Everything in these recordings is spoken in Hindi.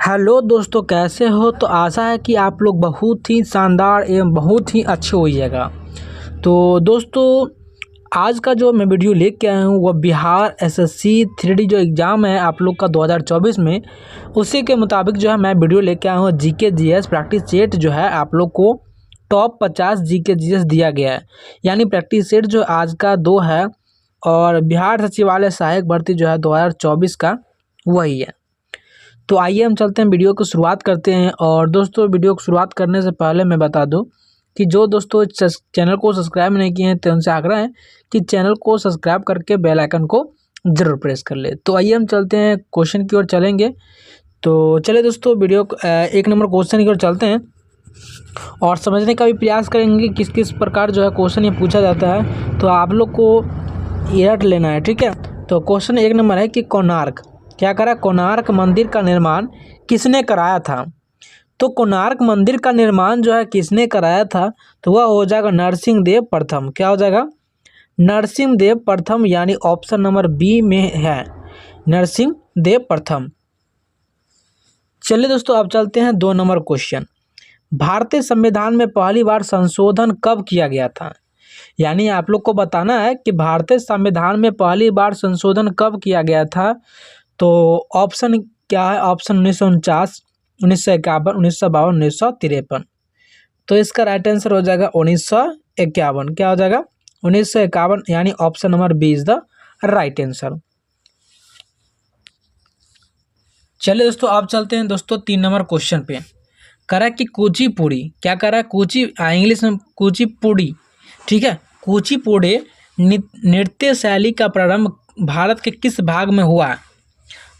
हेलो दोस्तों, कैसे हो। तो आशा है कि आप लोग बहुत ही शानदार एवं बहुत ही अच्छे होइएगा। तो दोस्तों, आज का जो मैं वीडियो लेके आया हूँ वह बिहार एसएससी 3D जो एग्ज़ाम है आप लोग का 2024 में, उसी के मुताबिक जो है मैं वीडियो लेके आया हूँ। जीके जीएस प्रैक्टिस सेट जो है आप लोग को टॉप 50 जीके जीएस दिया गया है। यानी प्रैक्टिस सेट जो आज का 2 है और बिहार सचिवालय सहायक भर्ती जो है 2024 का वही है। तो आइए हम चलते हैं, वीडियो को शुरुआत करते हैं। और दोस्तों, वीडियो को शुरुआत करने से पहले मैं बता दूं कि जो दोस्तों चैनल को सब्सक्राइब नहीं किए हैं तो उनसे आग्रह है कि चैनल को सब्सक्राइब करके बेल आइकन को जरूर प्रेस कर ले। तो आइए हम चलते हैं, क्वेश्चन की ओर चलेंगे। तो चलिए दोस्तों, वीडियो 1 नंबर क्वेश्चन की ओर चलते हैं और समझने का भी प्रयास करेंगे किस किस प्रकार जो है क्वेश्चन ये पूछा जाता है। तो आप लोग को ये लेना है, ठीक है। तो क्वेश्चन 1 नंबर है कि कोणार्क क्या करा, कोणार्क मंदिर का निर्माण किसने कराया था। तो कोणार्क मंदिर का निर्माण जो है किसने कराया था, तो वह हो जाएगा नरसिंहदेव प्रथम। क्या हो जाएगा, नरसिंहदेव प्रथम, यानी ऑप्शन नंबर बी में है नरसिंहदेव प्रथम। चलिए दोस्तों, अब चलते हैं 2 नंबर क्वेश्चन। भारतीय संविधान में पहली बार संशोधन कब किया गया था। यानी आप लोग को बताना है कि भारतीय संविधान में पहली बार संशोधन कब किया गया था। तो ऑप्शन क्या है, ऑप्शन 1949, 1951, 1952, 1953। तो इसका राइट आंसर हो जाएगा 1951। क्या हो जाएगा, 1951, यानी option number B is the right answer. चलिए दोस्तों, अब चलते हैं दोस्तों 3 नंबर क्वेश्चन पे। करा कि कुचिपुड़ी, क्या करा, इंग्लिश में कुचिपुड़ी, ठीक है। कुचिपुड़ी नृत्य शैली का प्रारंभ भारत के किस भाग में हुआ है।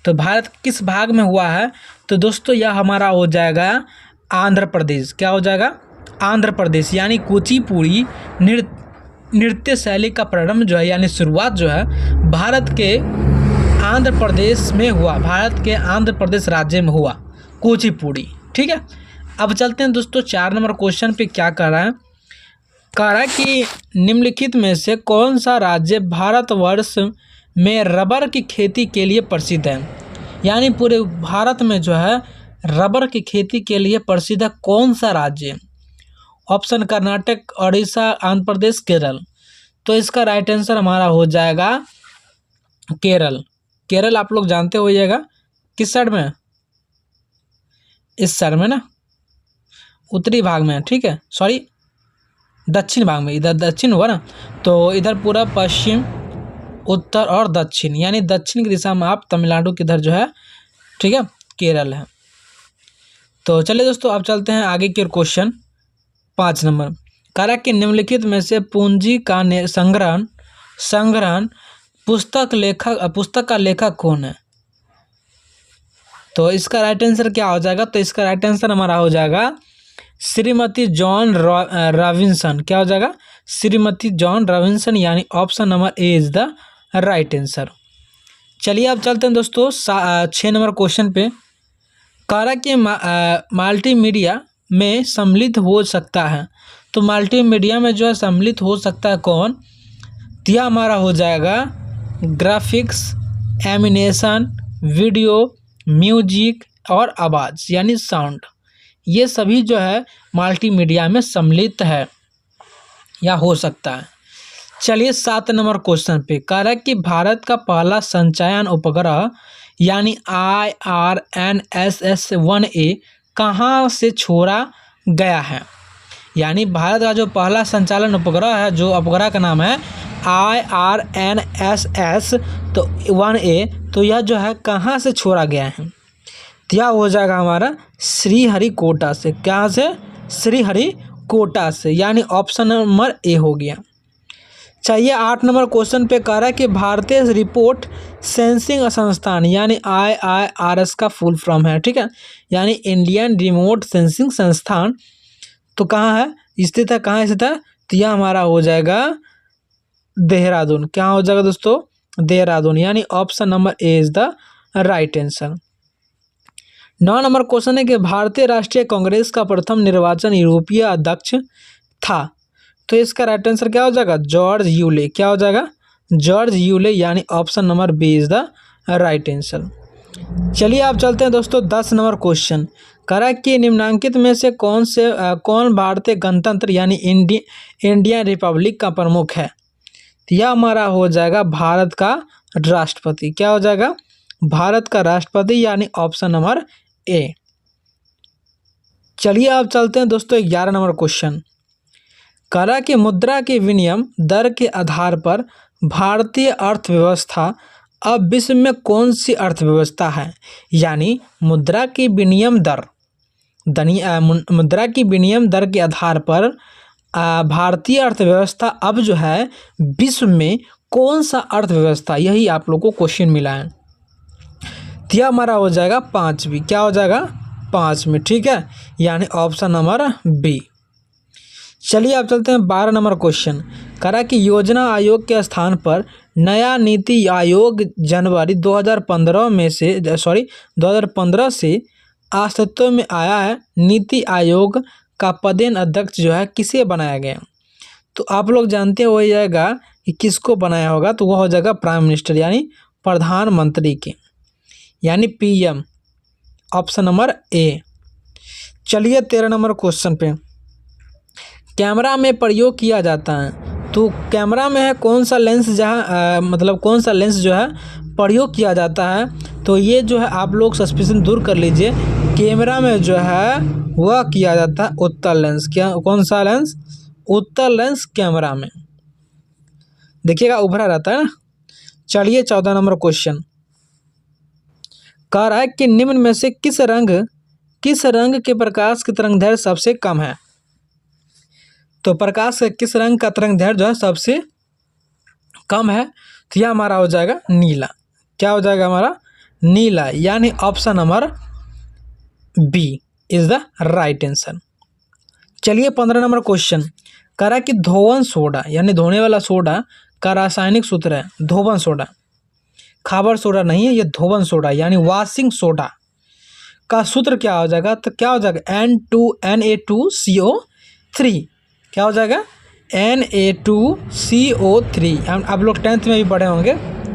तो भारत किस भाग में हुआ है, तो दोस्तों यह हमारा हो जाएगा आंध्र प्रदेश। क्या हो जाएगा, आंध्र प्रदेश। यानी कुचिपुड़ी नृत्य शैली का प्रारंभ जो है, यानी शुरुआत जो है भारत के आंध्र प्रदेश में हुआ, भारत के आंध्र प्रदेश राज्य में हुआ कुचिपुड़ी, ठीक है। अब चलते हैं दोस्तों 4 नंबर क्वेश्चन पे। क्या कह रहा है, कह रहा है कि निम्नलिखित में से कौन सा राज्य भारतवर्ष में रबर की खेती के लिए प्रसिद्ध है। यानी पूरे भारत में जो है रबर की खेती के लिए प्रसिद्ध है कौन सा राज्य। ऑप्शन कर्नाटक, उड़ीसा, आंध्र प्रदेश, केरल। तो इसका राइट आंसर हमारा हो जाएगा केरल। केरल आप लोग जानते होइएगा किस साइड में, इस साइड में ना, उत्तरी भाग में, ठीक है, सॉरी दक्षिण भाग में, इधर दक्षिण हुआ ना, तो इधर पूरा पश्चिम, उत्तर और दक्षिण, यानी दक्षिण की दिशा में आप तमिलनाडु की इधर जो है, ठीक है, केरल है। तो चलिए दोस्तों, अब चलते हैं आगे के क्वेश्चन 5 नंबर। करा कि निम्नलिखित में से पूंजी का संग्रहण पुस्तक का लेखक कौन है। तो इसका राइट आंसर क्या हो जाएगा, तो इसका राइट आंसर हमारा हो जाएगा श्रीमती जॉन रॉबिन्सन। क्या हो जाएगा, श्रीमती जॉन रॉबिन्सन, यानी option number A is the right answer. चलिए अब चलते हैं दोस्तों 6 नंबर क्वेश्चन पे। करा कि मल्टीमीडिया में सम्मिलित हो सकता है। तो मल्टीमीडिया में जो है सम्मिलित हो सकता है कौन, तो यह हमारा हो जाएगा ग्राफिक्स, एनिमेशन, वीडियो, म्यूजिक और आवाज़, यानी साउंड। ये सभी जो है मल्टीमीडिया में सम्मिलित है या हो सकता है। चलिए 7 नंबर क्वेश्चन पे। कह रहा है कि भारत का पहला संचयन उपग्रह यानी IRNSS-1A कहाँ से छोड़ा गया है। यानी भारत का जो पहला संचालन उपग्रह है, जो उपग्रह का नाम है IRNSS तो 1A, तो यह जो है कहाँ से छोड़ा गया है, तो यह हो जाएगा हमारा श्रीहरिकोटा से। कहाँ से, श्रीहरिकोटा से, यानी ऑप्शन नंबर ए हो गया। चाहिए 8 नंबर क्वेश्चन पे। कह रहा है कि भारतीय रिमोट सेंसिंग संस्थान यानी IIRS का फुल फॉर्म है, ठीक है, यानी इंडियन रिमोट सेंसिंग संस्थान, तो कहाँ है स्थित है, कहाँ स्थित है, तो यह हमारा हो जाएगा देहरादून। क्या हो जाएगा दोस्तों, देहरादून, यानी option number A is the right answer. 9 number question है कि भारतीय राष्ट्रीय कांग्रेस का प्रथम निर्वाचन यूरोपीय अध्यक्ष था। तो इसका राइट आंसर क्या हो जाएगा, जॉर्ज यूले। क्या हो जाएगा, जॉर्ज यूले, यानी option number B is the right answer. चलिए आप चलते हैं दोस्तों 10 नंबर क्वेश्चन। करा कि निम्नांकित में से कौन भारतीय गणतंत्र यानी इंडियन रिपब्लिक का प्रमुख है। तो यह हमारा हो जाएगा भारत का राष्ट्रपति। क्या हो जाएगा? भारत का राष्ट्रपति, यानी ऑप्शन नंबर ए। चलिए आप चलते हैं दोस्तों 11 नंबर क्वेश्चन। करा कि मुद्रा के विनिमय दर के आधार पर भारतीय अर्थव्यवस्था अब विश्व में कौन सी अर्थव्यवस्था है। यानी मुद्रा की विनिमय दर के आधार पर भारतीय अर्थव्यवस्था अब जो है विश्व में कौन सा अर्थव्यवस्था, यही आप लोग को क्वेश्चन मिला है। तो यह हमारा हो जाएगा 5वीं। क्या हो जाएगा? 5वीं, ठीक है, यानी ऑप्शन नंबर बी। चलिए आप चलते हैं 12 नंबर क्वेश्चन। करा कि योजना आयोग के स्थान पर नया नीति आयोग जनवरी 2015 से अस्तित्व में आया है। नीति आयोग का पदेन अध्यक्ष जो है किसे बनाया गया। तो आप लोग जानते हो जाएगा कि किसको बनाया होगा, तो वह हो जाएगा प्राइम मिनिस्टर यानी प्रधानमंत्री के, यानी पीएम, ऑप्शन नंबर ए। चलिए 13 नंबर क्वेश्चन पे। कैमरा में प्रयोग किया जाता है, तो कैमरा में है कौन सा लेंस, कौन सा लेंस जो है प्रयोग किया जाता है। तो ये जो है आप लोग सस्पेंशन दूर कर लीजिए। कैमरा में जो है वह किया जाता है उत्तल लेंस। क्या, कौन सा लेंस? उत्तल लेंस कैमरा में, देखिएगा उभरा रहता है ना। चलिए 14 नंबर क्वेश्चन। कह रहा है कि निम्न में से किस रंग के प्रकाश की तरंगदैर्घ्य सबसे कम है। तो प्रकाश के किस रंग का तरंगदैर्घ्य जो है सबसे कम है। तो यह हमारा हो जाएगा नीला। क्या हो जाएगा हमारा? नीला, यानी option number B is the right answer. चलिए 15 नंबर क्वेश्चन। करा कि धोवन सोडा यानी धोने वाला सोडा का रासायनिक सूत्र है धोवन सोडा, खाबर सोडा नहीं है, ये धोवन सोडा यानी वॉशिंग सोडा का सूत्र क्या हो जाएगा। तो क्या हो जाएगा? Na2CO3। क्या हो जाएगा? Na2CO3। आप लोग 10th में भी पढ़े होंगे,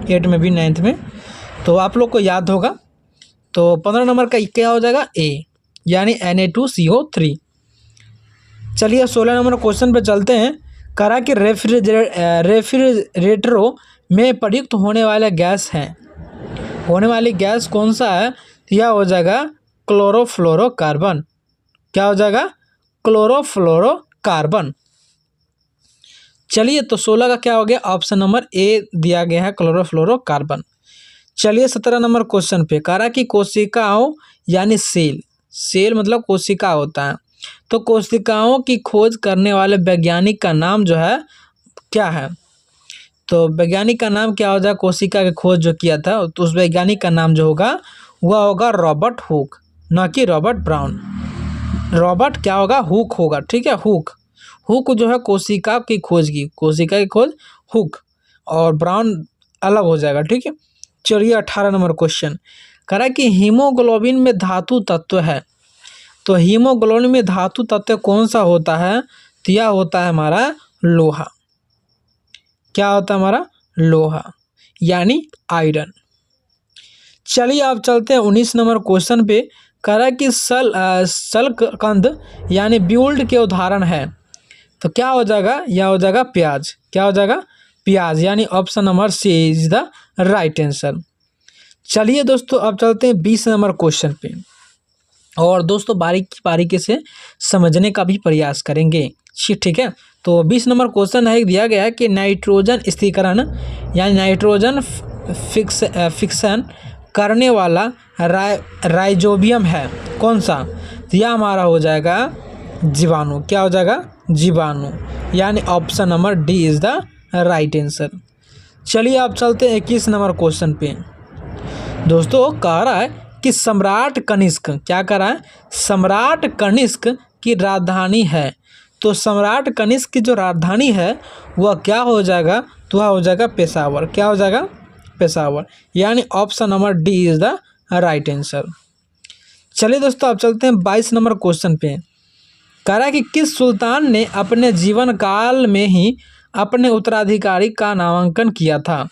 8 में भी, 9th में, तो आप लोग को याद होगा। तो 15 नंबर का क्या हो जाएगा? ए, यानी Na2CO3। चलिए 16 नंबर क्वेश्चन पे चलते हैं। करा कि रेफ्रिजरेटरों में प्रयुक्त होने वाली गैस कौन सा है। यह हो जाएगा क्लोरोफ्लोरोकार्बन। क्या हो जाएगा? क्लोरोफ्लोरोकार्बन। चलिए तो 16 का क्या हो गया? ऑप्शन नंबर ए दिया गया है, क्लोरोफ्लोरोकार्बन। चलिए 17 नंबर क्वेश्चन पे। करा कि कोशिकाओं यानी सेल मतलब कोशिका होता है, तो कोशिकाओं की खोज करने वाले वैज्ञानिक का नाम जो है क्या है। तो वैज्ञानिक का नाम क्या हो जाएगा? कोशिका की खोज जो किया था, तो उस वैज्ञानिक का नाम जो होगा वह होगा रॉबर्ट हुक, न कि रॉबर्ट ब्राउन। रॉबर्ट क्या होगा? हुक होगा, ठीक है, हुक जो है कोशिका की खोज हुक, और ब्राउन अलग हो जाएगा, ठीक है। चलिए 18 नंबर क्वेश्चन। करा कि हीमोग्लोबिन में धातु तत्व है, तो हीमोग्लोबिन में धातु तत्व कौन सा होता है। तो यह होता है हमारा लोहा। क्या होता है हमारा? लोहा, यानी आयरन। चलिए आप चलते हैं 19 नंबर क्वेश्चन पे। करा कि शल्ककंद यानी ब्यूल्ड के उदाहरण है, तो क्या हो जाएगा? यह हो जाएगा प्याज। क्या हो जाएगा? प्याज, यानी option number C is the right answer. चलिए दोस्तों अब चलते हैं 20 नंबर क्वेश्चन पे, और दोस्तों बारीकी से समझने का भी प्रयास करेंगे, ठीक है। तो 20 नंबर क्वेश्चन है, दिया गया है कि नाइट्रोजन स्थिरीकरण यानी नाइट्रोजन फिक्सन करने वाला राइजोबियम है कौन सा। तो यह हमारा हो जाएगा जीवाणु। क्या हो जाएगा? जीवाणु, यानी option number D is the right answer. चलिए आप चलते हैं 21 नंबर क्वेश्चन पे। दोस्तों कह रहा है कि सम्राट कनिष्क, क्या कह रहा है? सम्राट कनिष्क की राजधानी है, तो सम्राट कनिष्क की जो राजधानी है वह क्या हो जाएगा? तो वह हो जाएगा पेशावर। क्या हो जाएगा? पेशावर, यानी option number D is the right answer. चलिए दोस्तों अब चलते हैं 22 नंबर क्वेश्चन पे। कह रहा है कि किस सुल्तान ने अपने जीवन काल में ही अपने उत्तराधिकारी का नामांकन किया था।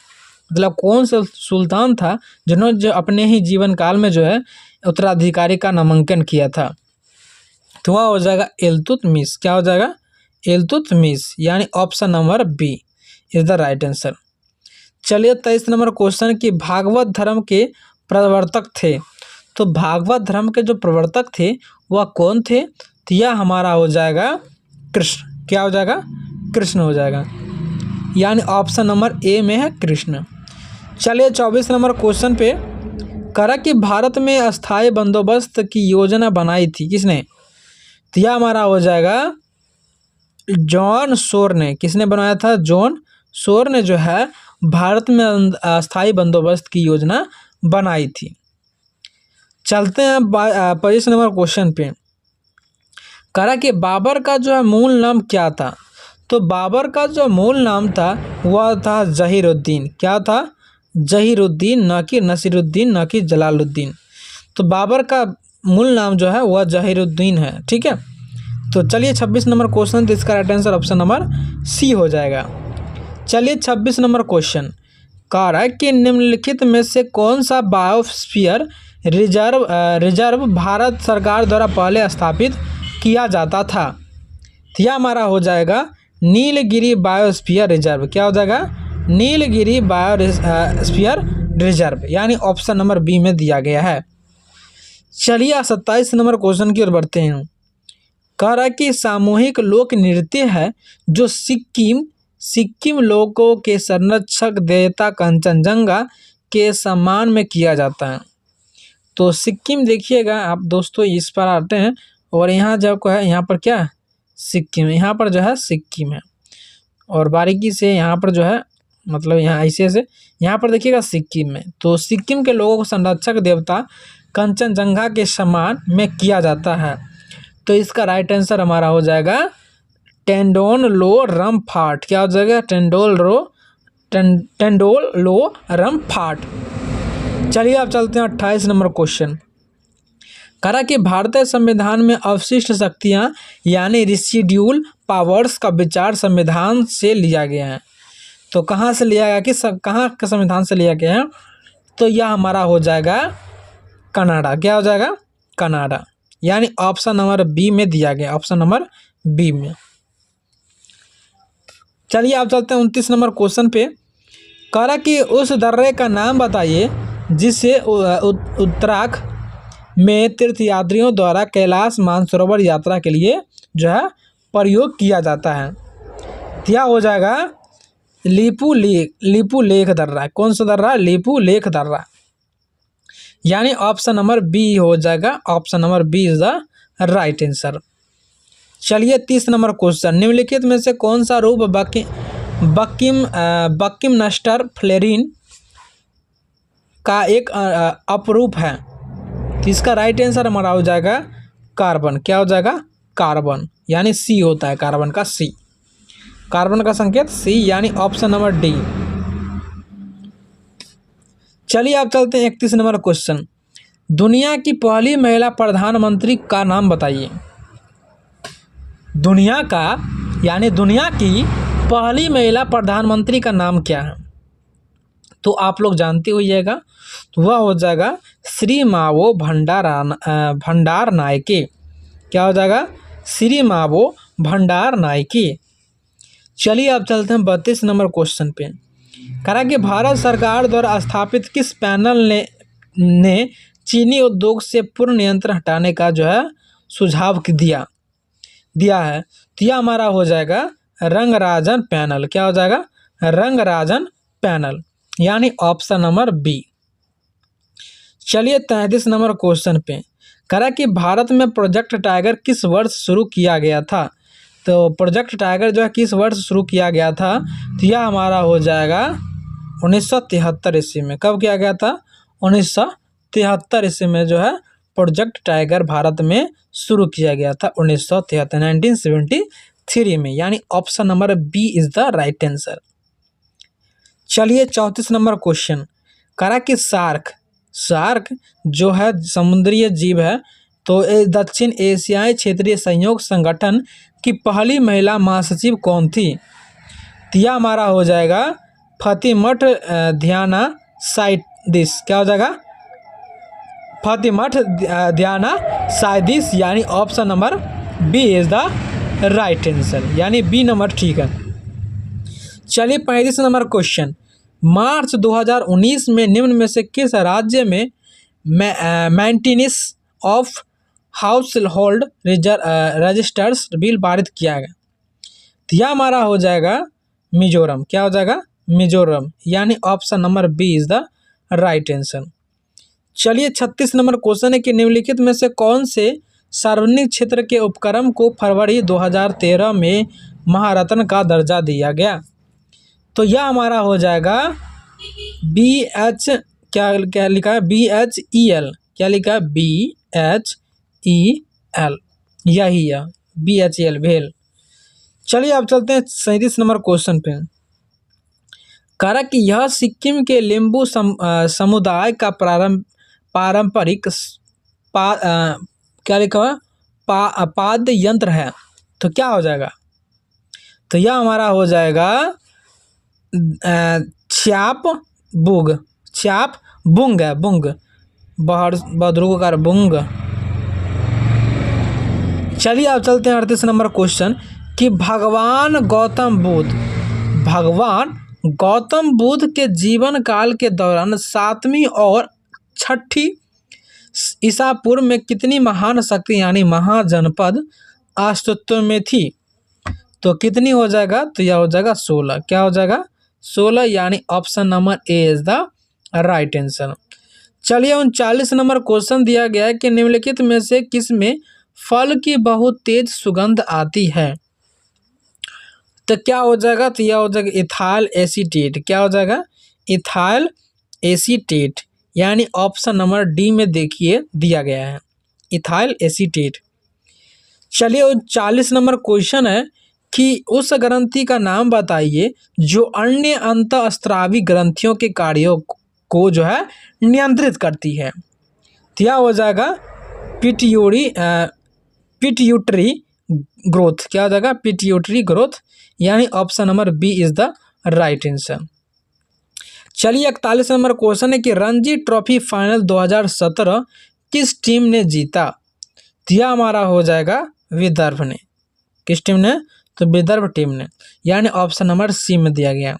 मतलब कौन सा सुल्तान था जिन्होंने जो अपने ही जीवन काल में जो है उत्तराधिकारी का नामांकन किया था? तो वह हो जाएगा इल्तुतमिश। क्या हो जाएगा? इल्तुतमिश, यानी option number B is the right answer. चलिए 23 नंबर क्वेश्चन की भागवत धर्म के प्रवर्तक थे। तो भागवत धर्म के जो प्रवर्तक थे वह कौन थे? तो यह हमारा हो जाएगा कृष्ण। क्या हो जाएगा? कृष्ण हो जाएगा, यानी ऑप्शन नंबर ए में है कृष्ण। चलिए 24 नंबर क्वेश्चन पे करा कि भारत में अस्थायी बंदोबस्त की योजना बनाई थी किसने? तो यह हमारा हो जाएगा जॉन शोर ने। किसने बनाया था? जॉन शोर ने जो है भारत में अस्थायी बंदोबस्त की योजना बनाई थी। चलते हैं 25 नंबर क्वेश्चन पे। करा कि बाबर का जो है मूल नाम क्या था? तो बाबर का जो मूल नाम था वह था जहीरुद्दीन। क्या था? जहीरुद्दीन, ना कि नसीरुद्दीन, ना कि जलालुद्दीन। तो बाबर का मूल नाम जो है वह जहीरुद्दीन है। ठीक है, तो चलिए 26 नंबर क्वेश्चन, तो इसका right answer option number C हो जाएगा। चलिए 26 नंबर क्वेश्चन, कहा कि निम्नलिखित में से कौन सा बायोस्फीयर रिजर्व भारत सरकार द्वारा पहले स्थापित किया जाता था? तो यह हमारा हो जाएगा नीलगिरी बायोस्फीयर रिजर्व। क्या हो जाएगा? नीलगिरी बायोस्फीयर रिजर्व, यानी ऑप्शन नंबर बी में दिया गया है। चलिए 27 नंबर क्वेश्चन की ओर बढ़ते हैं। कह रहा है कि सामूहिक लोक नृत्य है जो सिक्किम लोगों के संरक्षक देवता कंचनजंगा के सम्मान में किया जाता है। तो सिक्किम देखिएगा आप दोस्तों, इस पर आते हैं और यहाँ जो है यहाँ पर क्या है? सिक्किम। यहाँ पर जो है सिक्किम है और बारीकी से यहाँ पर जो है मतलब यहाँ ऐसे से यहाँ पर देखिएगा सिक्किम में। तो सिक्किम के लोगों को संरक्षक देवता कंचनजंगा के सम्मान में किया जाता है। तो इसका राइट आंसर हमारा हो जाएगा टेंडोन रमफाट। क्या हो जाएगा? टेंडोल रमफाट। चलिए आप चलते हैं 28 नंबर क्वेश्चन। कहा कि भारतीय संविधान में अवशिष्ट शक्तियां यानी रिसिड्यूल पावर्स का विचार संविधान से लिया गया है। तो कहाँ से लिया गया, कहाँ का संविधान से लिया गया है? तो यह हमारा हो जाएगा कनाडा। क्या हो जाएगा? कनाडा, यानी ऑप्शन नंबर बी में दिया गया, ऑप्शन नंबर बी में। चलिए आप चलते हैं 29 नंबर क्वेश्चन पे। कहा कि उस दर्रे का नाम बताइए जिसे उत्तराखंड में तीर्थयात्रियों द्वारा कैलाश मानसरोवर यात्रा के लिए जो है प्रयोग किया जाता है। क्या हो जाएगा? लिपू लेक दर्रा। कौन सा दर्रा? लिपू लेक दर्रा, यानी ऑप्शन नंबर बी हो जाएगा, option number B is the right answer. चलिए 30 नंबर क्वेश्चन, निम्नलिखित में से कौन सा रूप बकिम नस्टर फ्लेरिन का एक अपरूप है? तो इसका राइट आंसर हमारा हो जाएगा कार्बन। क्या हो जाएगा? कार्बन, यानी सी होता है कार्बन का सी, कार्बन का संकेत सी, यानी ऑप्शन नंबर डी। चलिए आप चलते हैं 31 नंबर क्वेश्चन। दुनिया की पहली महिला प्रधानमंत्री का नाम बताइए। दुनिया की पहली महिला प्रधानमंत्री का नाम क्या है? तो आप लोग जानते होइएगा, तो वह हो जाएगा श्री मावो भंडार नायके। क्या हो जाएगा? श्री मावो भंडार नायके। चलिए आप चलते हैं 32 नंबर क्वेश्चन पे। कहा कि भारत सरकार द्वारा स्थापित किस पैनल ने चीनी उद्योग से पूर्ण नियंत्रण हटाने का जो है सुझाव दिया है? तो यह हमारा हो जाएगा रंगराजन पैनल। क्या हो जाएगा? रंगराजन पैनल, यानी ऑप्शन नंबर बी। चलिए 33 नंबर क्वेश्चन पे। कहा कि भारत में प्रोजेक्ट टाइगर किस वर्ष शुरू किया गया था? तो प्रोजेक्ट टाइगर जो है किस वर्ष शुरू किया गया था? तो यह हमारा हो जाएगा 1973 ईस्वी में। कब किया गया था? 1973 ईस्वी में जो है प्रोजेक्ट टाइगर भारत में शुरू किया गया था 1973 में, यानी option number B is the right answer. चलिए 34 नंबर क्वेश्चन। कहा कि शार्क जो है समुद्रीय जीव है, तो दक्षिण एशियाई क्षेत्रीय सहयोग संगठन की पहली महिला महासचिव कौन थी? तो यह हमारा हो जाएगा फतेहमठ ध्याना साइदिस, क्या हो जाएगा? फतेहमठ ध्याना साइदिस, यानी option number B is the right answer, यानी बी नंबर ठीक है। चलिए 35 नंबर क्वेश्चन, मार्च 2019 में निम्न में से किस राज्य में maintenance of household registers bill पारित किया गया? तो यह हमारा हो जाएगा मिजोरम, क्या हो जाएगा? मिजोरम, यानी option number B is the right answer. चलिए 36 नंबर क्वेश्चन है कि निम्नलिखित में से कौन से सार्वजनिक क्षेत्र के उपक्रम को फरवरी 2013 में महारत्न का दर्जा दिया गया? तो यह हमारा हो जाएगा BH, क्या लिखा है? BHEL, क्या लिखा है? BHEL, यही है BHEL, भेल। चलिए अब चलते हैं 37 नंबर क्वेश्चन पे। करा कि यह सिक्किम के लिम्बू समुदाय का पारंपरिक क्या लिखा है? पाद्य यंत्र है। तो क्या हो जाएगा? तो यह हमारा हो जाएगा छाप बुंग है, बुंग, बदरू का बुंग। चलिए अब चलते हैं 38 नंबर क्वेश्चन कि भगवान गौतम बुद्ध के जीवन काल के दौरान 7वीं और 6ठी ईसा पूर्व में कितनी महान शक्ति यानी महाजनपद अस्तित्व में थी? तो कितनी हो जाएगा? तो यह हो जाएगा 16, क्या हो जाएगा? 16, यानी option number A is the right answer. चलिए 39 नंबर क्वेश्चन दिया गया है कि निम्नलिखित में से किस में फल की बहुत तेज सुगंध आती है? तो क्या हो जाएगा? तो यह हो जाएगा इथाइल एसीटेट, क्या हो जाएगा? इथाइल एसीटेट, यानी ऑप्शन नंबर डी में देखिए दिया गया है इथाइल एसीटेट। चलिए 40 नंबर क्वेश्चन है कि उस ग्रंथि का नाम बताइए जो अन्य अंतःस्रावी ग्रंथियों के कार्यों को जो है नियंत्रित करती है। तो यह हो जाएगा पिट्यूटरी ग्रोथ, क्या हो जाएगा? पिट्यूटरी ग्रोथ, यानी option number B is the right answer. चलिए 41 नंबर क्वेश्चन है कि रणजी ट्रॉफी फाइनल 2017 किस टीम ने जीता? तो यह हमारा हो जाएगा विदर्भ ने। किस टीम ने? तो विदर्भ टीम ने, यानी ऑप्शन नंबर सी में दिया गया।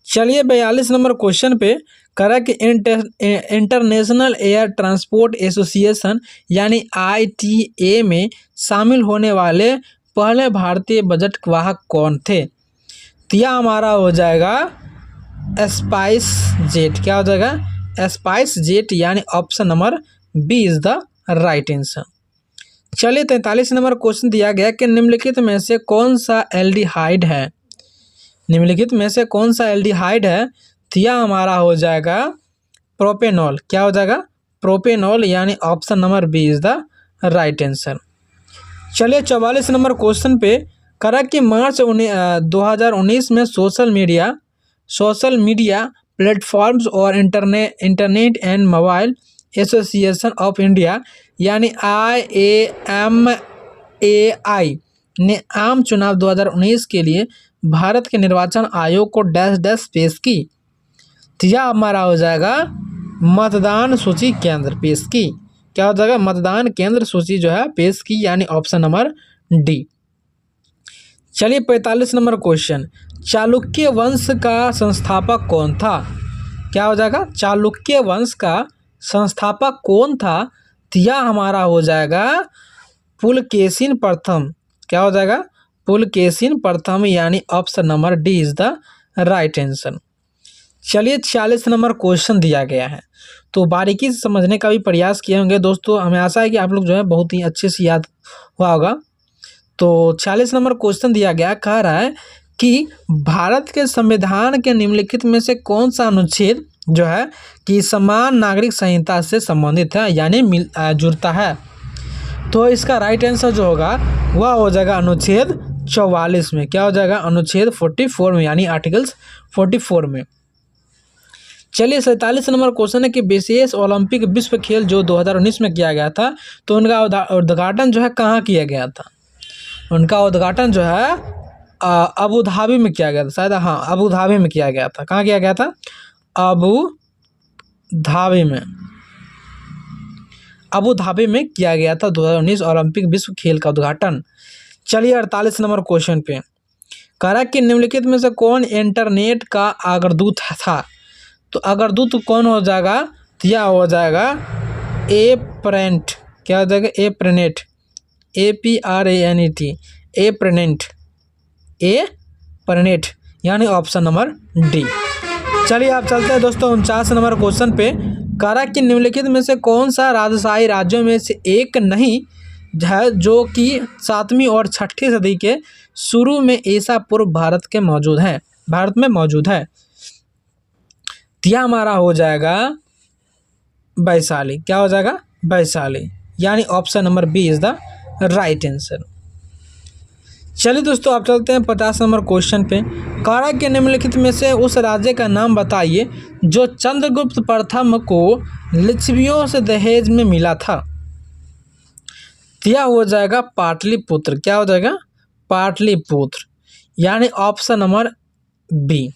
चलिए 42 नंबर क्वेश्चन पे करा कि इंटरनेशनल एयर ट्रांसपोर्ट एसोसिएशन यानी ITA में शामिल होने वाले पहले भारतीय बजट वाहक कौन थे? तो यह हमारा हो जाएगा स्पाइस जेट, क्या हो जाएगा? स्पाइस जेट, यानी option number B is the right answer. चलिए 43 नंबर क्वेश्चन दिया गया कि निम्नलिखित में से कौन सा एल्डिहाइड है? निम्नलिखित में से कौन सा एल्डिहाइड है? तो यह हमारा हो जाएगा प्रोपेनॉल, क्या हो जाएगा? प्रोपेनॉल, यानी option number B is the right answer. चलिए 44 नंबर क्वेश्चन पे करा कि मार्च 2019 में सोशल मीडिया प्लेटफॉर्म्स और internet and mobile association of India यानी IAMAI ने आम चुनाव 2019 के लिए भारत के निर्वाचन आयोग को डैश पेश की। तो यह हमारा हो जाएगा मतदान सूची केंद्र पेश की, क्या हो जाएगा? मतदान केंद्र सूची जो है पेश की, यानी ऑप्शन नंबर डी। चलिए 45 नंबर क्वेश्चन, चालुक्य वंश का संस्थापक कौन था? क्या हो जाएगा? चालुक्य वंश का संस्थापक कौन था? तो यह हमारा हो जाएगा पुलकेशिन प्रथम, क्या हो जाएगा? पुलकेशिन प्रथम, यानी option number D is the right answer. चलिए 46 नंबर क्वेश्चन दिया गया है, तो बारीकी से समझने का भी प्रयास किए होंगे दोस्तों। हमें आशा है कि आप लोग जो है बहुत ही अच्छे से याद हुआ होगा। तो 46 नंबर क्वेश्चन दिया गया, कह रहा है कि भारत के संविधान के निम्नलिखित में से कौन सा अनुच्छेद जो है कि समान नागरिक संहिता से संबंधित है, यानी जुड़ता है? तो इसका राइट आंसर जो होगा वह हो जाएगा अनुच्छेद 44 में, क्या हो जाएगा? अनुच्छेद 44 में, यानी आर्टिकल्स 44 में। चलिए 47 नंबर क्वेश्चन है कि विशेष ओलंपिक विश्व खेल जो 2019 में किया गया था, तो उनका उद्घाटन जो है कहाँ किया गया था? उनका उद्घाटन जो है अबू धाबी में किया गया था शायद, हाँ अबू धाबी में किया गया था। कहाँ किया गया था? अबू धाबी में किया गया था 2019 ओलंपिक विश्व खेल का उद्घाटन। चलिए 48 नंबर क्वेश्चन पे, कह रहा कि निम्नलिखित में से कौन इंटरनेट का अग्रदूत था? तो अग्रदूत कौन हो जाएगा? तो यह हो जाएगा एप्रनेट। क्या हो जाएगा? एप्रनेट, APRANET, एप्रनेट, यानी ऑप्शन नंबर डी। चलिए आप चलते हैं दोस्तों 49 नंबर क्वेश्चन पे, कह रहा कि निम्नलिखित में से कौन सा राजशाही राज्यों में से एक नहीं है जो कि 7वीं और 6वीं सदी के शुरू में ईसा पूर्व भारत में मौजूद है? यह हमारा हो जाएगा वैशाली। क्या हो जाएगा? वैशाली, यानी option number B is the right answer. चलिए दोस्तों आप चलते हैं 50 नंबर क्वेश्चन पे, कह रहा कि निम्नलिखित में से उस राज्य का नाम बताइए जो चंद्रगुप्त प्रथम को लिच्छवियों से दहेज में मिला था। यह हो जाएगा पाटलिपुत्र। क्या हो जाएगा? पाटलिपुत्र, यानी ऑप्शन नंबर बी।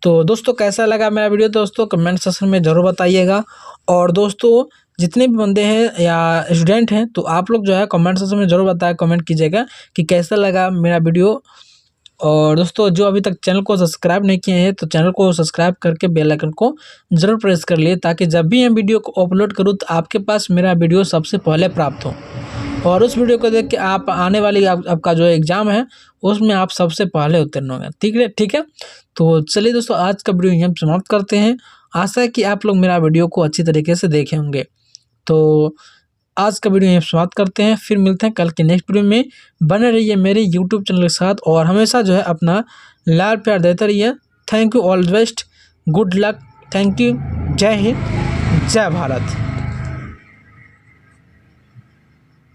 तो दोस्तों कैसा लगा मेरा वीडियो दोस्तों कमेंट सेक्शन में ज़रूर बताइएगा। और दोस्तों जितने भी बंदे हैं या स्टूडेंट हैं तो आप लोग जो है कमेंट सेक्शन में ज़रूर कमेंट कीजिएगा कि कैसा लगा मेरा वीडियो। और दोस्तों जो अभी तक चैनल को सब्सक्राइब नहीं किए हैं तो चैनल को सब्सक्राइब करके बेल आइकन को ज़रूर प्रेस कर लिए, ताकि जब भी मैं वीडियो को अपलोड करूँ तो आपके पास मेरा वीडियो सबसे पहले प्राप्त हो, और उस वीडियो को देख के आप आने वाली आपका जो एग्ज़ाम है उसमें आप सबसे पहले उत्तीर्ण होंगे। ठीक है। तो चलिए दोस्तों आज का वीडियो हम समाप्त करते हैं। आशा है कि आप लोग मेरा वीडियो को अच्छी तरीके से देखे होंगे। तो आज का वीडियो हम समाप्त करते हैं, फिर मिलते हैं कल के नेक्स्ट वीडियो में। बने रहिए मेरे यूट्यूब चैनल के साथ और हमेशा जो है अपना लाड प्यार देते रहिए। Thank you, all the best, good luck, thank you, जय हिंद, जय भारत।